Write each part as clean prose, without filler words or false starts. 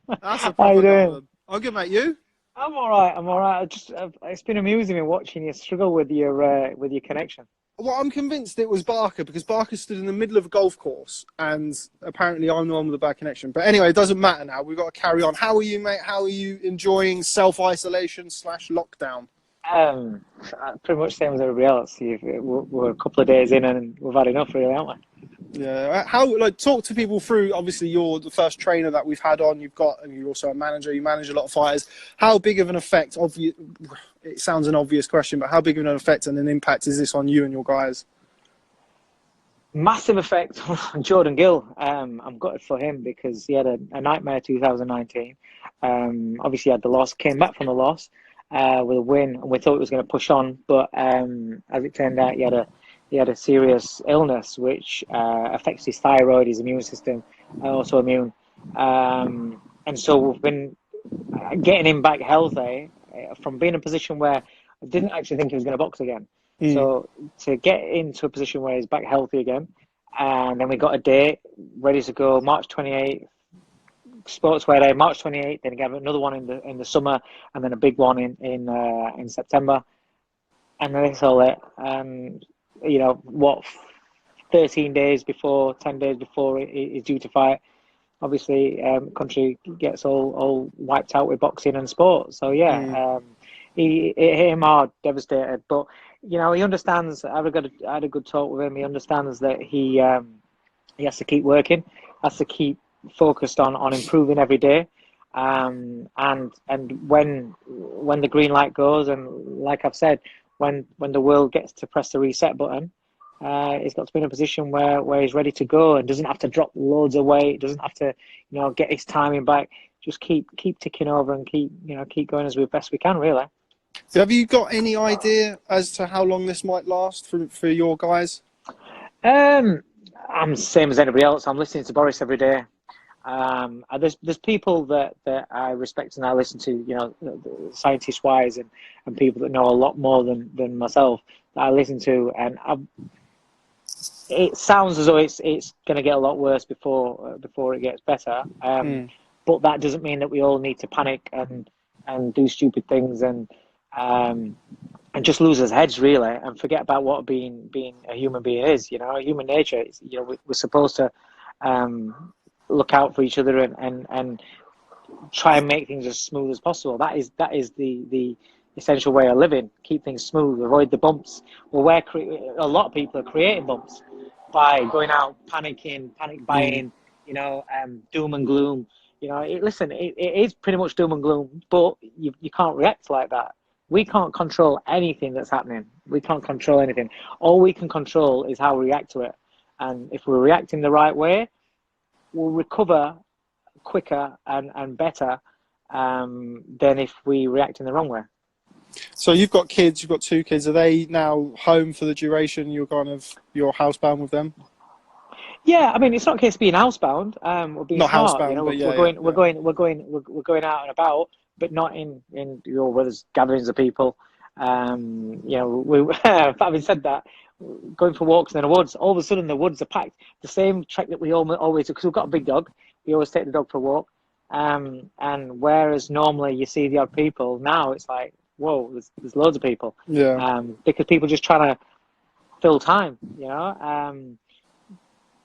That's a How you proper doing? golden. I'm good, mate. You? I'm all right. I'm all right. It's been amusing me watching you struggle with your connection. Well, I'm convinced it was Barker because Barker stood in the middle of a golf course, and apparently I'm the one with a bad connection. But anyway, it doesn't matter now. We've got to carry on. How are you, mate? How are you enjoying self-isolation slash lockdown? Pretty much same as everybody else. We're a couple of days in and we've had enough, really, aren't we? Yeah. How like talk to people through? Obviously, you're the first trainer that we've had on. You've got, and you're also a manager. You manage a lot of fighters. How big of an effect? Obvious. It sounds an obvious question, but how big of an effect and an impact is this on you and your guys? Massive effect on Jordan Gill. I'm gutted for him because he had a nightmare 2019. Obviously, he had the loss, came back from the loss with a win, and we thought he was going to push on. But as it turned out, he had a serious illness which affects his thyroid, his immune system, and also immune. And so we've been getting him back healthy from being in a position where I didn't actually think he was going to box again. Mm. So to get into a position where he's back healthy again, and then we got a date ready to go, March 28th, Sportswear Day, March 28th. Then again another one in the summer, and then a big one in September. And then it's all it. And what, 13 days before, 10 days before he's due to fight, obviously country gets all wiped out with boxing and sport. So yeah, Mm. it hit him hard, devastated. But he understands. I had a good talk with him. He understands that he has to keep working, has to keep focused on improving every day. And when the green light goes, and like I've said, when the world gets to press the reset button, he's got to be in a position where he's ready to go and doesn't have to drop loads of weight, doesn't have to, get his timing back. Just keep ticking over and keep going as best we can, really. So have you got any idea as to how long this might last for your guys? Um, I'm the same as anybody else. I'm listening to Boris every day. And there's people that I respect and I listen to, scientist wise, and people that know a lot more than myself that I listen to, and it sounds as though it's going to get a lot worse before it gets better. Mm. But that doesn't mean that we all need to panic and do stupid things um, and just lose our heads, really, and forget about what being a human being is. Human nature. We're supposed to look out for each other and try and make things as smooth as possible. That is the essential way of living. Keep things smooth, avoid the bumps. Well, a lot of people are creating bumps by going out panicking, panic Mm. buying, doom and gloom. Listen, it is pretty much doom and gloom, but you can't react like that. We can't control anything that's happening. We can't control anything. All we can control is how we react to it. And if we're reacting the right way, we'll recover quicker and better than if we react in the wrong way. So you've got kids. You've got two kids. Are they now home for the duration? You're housebound with them. Yeah, I mean, it's not a case of being housebound. We're being Not smart. housebound, but We're yeah, yeah, going, we're yeah. going, we're going, we're going out and about, but not in where there's gatherings of people. Having said that, going for walks in the woods, all of a sudden the woods are packed. The same trek that we always do, because we've got a big dog. We always take the dog for a walk. And whereas normally you see the odd people, now it's like, whoa, there's loads of people. Yeah. Because people just trying to fill time.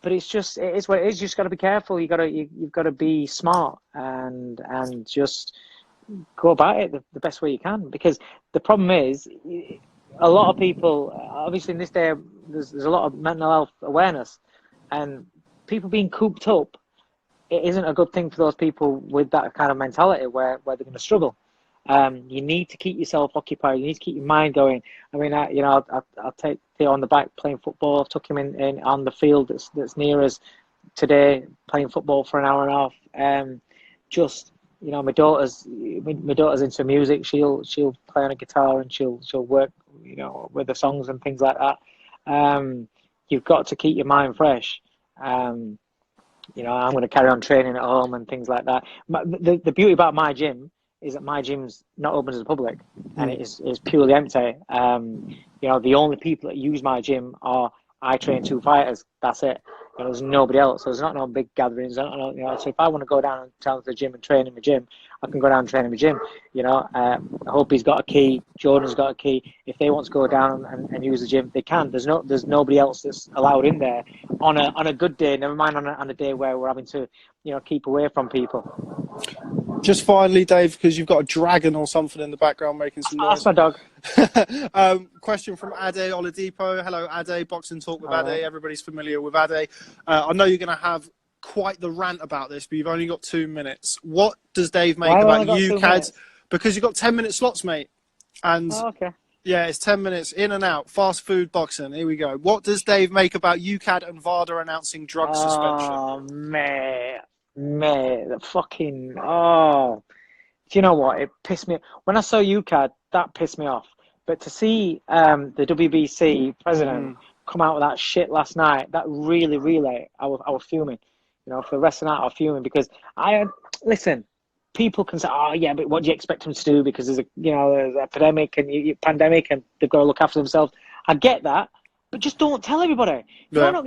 But it is what it is. You just got to be careful. You've got to be smart and just go about it the best way you can. Because the problem is, a lot of people, obviously in this day, there's a lot of mental health awareness, and people being cooped up. It isn't a good thing for those people with that kind of mentality where they're going to struggle. You need to keep yourself occupied. You need to keep your mind going. I mean, I'll take Theo on the back playing football. I've took him in on the field that's near us today, playing football for an hour and a half. Just my daughter's into music. She'll play on a guitar and she'll work with the songs and things like that. You've got to keep your mind fresh. I'm going to carry on training at home and things like that. The beauty about my gym is that my gym's not open to the public and Mm. it is purely empty. The only people that use my gym are I train two fighters. That's it. You know, there's nobody else. So there's not no big gatherings. You know, so if I want to go down to the gym and train in the gym, I can go down and train in the gym. You know, I hope he's got a key. Jordan's got a key. If they want to go down and use the gym, they can. There's nobody else that's allowed in there on a good day. Never mind on a day where we're having to, you know, keep away from people. Just finally, Dave, because you've got a dragon or something in the background making some noise. That's my dog. Question from Ade Oladipo. Hello, Ade. Boxing Talk with Ade. Everybody's familiar with Ade. I know you're going to have quite the rant about this, but you've only got 2 minutes. What does Dave make about Ukad? Because you've got 10-minute slots, mate. And okay. Yeah, it's 10 minutes in and out. Fast food boxing. Here we go. What does Dave make about Ukad and VADA announcing drug suspension? Oh, man, the fucking, do you know what? It pissed me. When I saw Ukad, that pissed me off. But to see the WBC president come out with that shit last night, that really, I was fuming. You know, for the rest of the night, I was fuming because listen, people can say, oh yeah, but what do you expect them to do? Because there's there's an epidemic and pandemic and they've got to look after themselves. I get that, but just don't tell everybody. Yeah.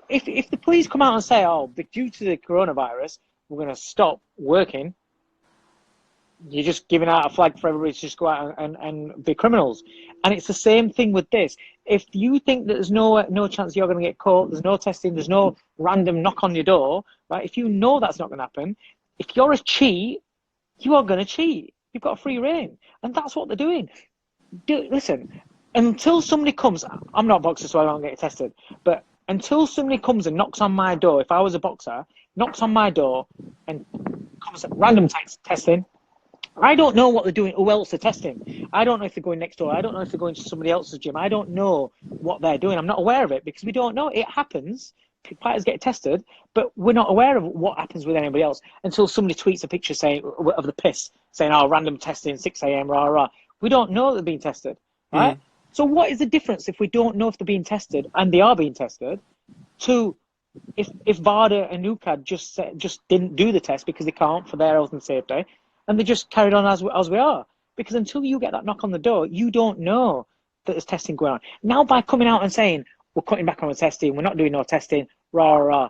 If the police come out and say, oh, due to the coronavirus, we're going to stop working, you're just giving out a flag for everybody to just go out and be criminals. And it's the same thing with this. If you think that there's no chance you're going to get caught, there's no testing, there's no random knock on your door, right? If you know that's not going to happen, if you're a cheat, you are going to cheat. You've got a free reign. And that's what they're doing. Listen, until somebody comes, I'm not a boxer, so I don't get tested, but until somebody comes and knocks on my door, if I was a boxer, knocks on my door and comes at random testing, I don't know what they're doing, who else they're testing. I don't know if they're going next door. I don't know if they're going to somebody else's gym. I don't know what they're doing. I'm not aware of it because we don't know. It happens. Fighters get tested, but we're not aware of what happens with anybody else until somebody tweets a picture saying of the piss, saying, oh, random testing, 6 a.m., rah, rah. We don't know they're being tested, right? So what is the difference if we don't know if they're being tested and they are being tested to if VADA and Ukad just didn't do the test because they can't for their health and safety and they just carried on as we are? Because until you get that knock on the door, you don't know that there's testing going on. Now by coming out and saying, we're cutting back on the testing, we're not doing no testing, rah, rah.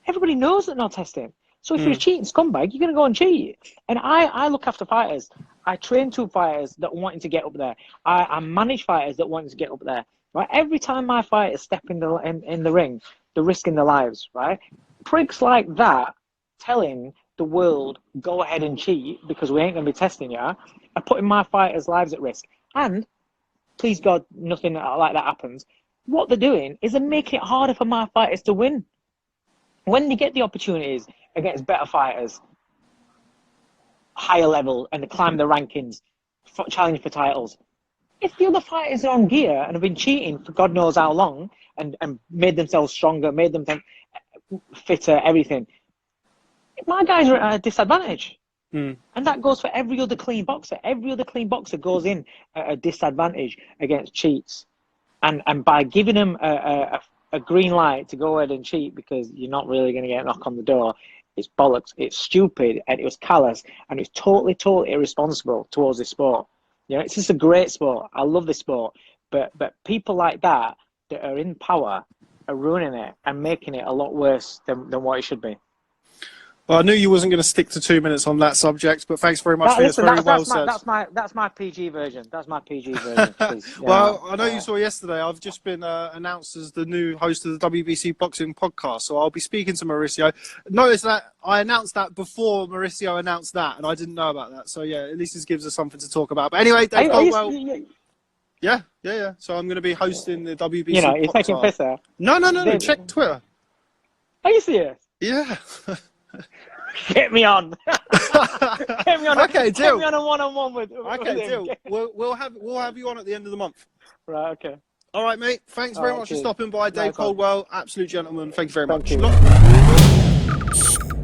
Everybody knows that no testing. So if you're a cheating scumbag, you're going to go and cheat. And I look after fighters. I train 2 fighters that wanting to get up there. I manage fighters that wanting to get up there. Right? Every time my fighters step in the ring, they're risking their lives. Right? Prigs like that telling the world, go ahead and cheat because we ain't going to be testing you, are putting my fighters' lives at risk. And, please God, nothing like that happens. What they're doing is they're making it harder for my fighters to win. When they get the opportunities against better fighters, higher level, and they climb the rankings, challenge for titles, if the other fighters are on gear and have been cheating for God knows how long and made themselves stronger, made them fitter, everything, my guys are at a disadvantage. And that goes for every other clean boxer. Every other clean boxer goes in at a disadvantage against cheats. And by giving them a green light to go ahead and cheat because you're not really going to get a knock on the door, it's bollocks, it's stupid, and it was callous, and it's totally irresponsible towards this sport. You know, it's just a great sport. I love this sport. But people like that are in power are ruining it and making it a lot worse than what it should be. Well, I knew you wasn't going to stick to 2 minutes on that subject, but thanks very much for this. Very well said. That's my PG version. That's my PG version. Well, I know you saw yesterday. I've just been announced as the new host of the WBC Boxing Podcast, so I'll be speaking to Mauricio. Notice that I announced that before Mauricio announced that, and I didn't know about that. So yeah, at least this gives us something to talk about. But anyway, Dave Coldwell. Yeah. So I'm going to be hosting the WBC. You know, you're taking piss there. No. Check Twitter. Are you serious? Yeah. Get me on. Get me on. Okay, deal. Get me on a one-on-one with. Okay, deal. We'll have you on at the end of the month. Right. Okay. All right, mate. Thanks very much for stopping by, Dave Coldwell. Absolute gentleman. Thank you very much. Thank you.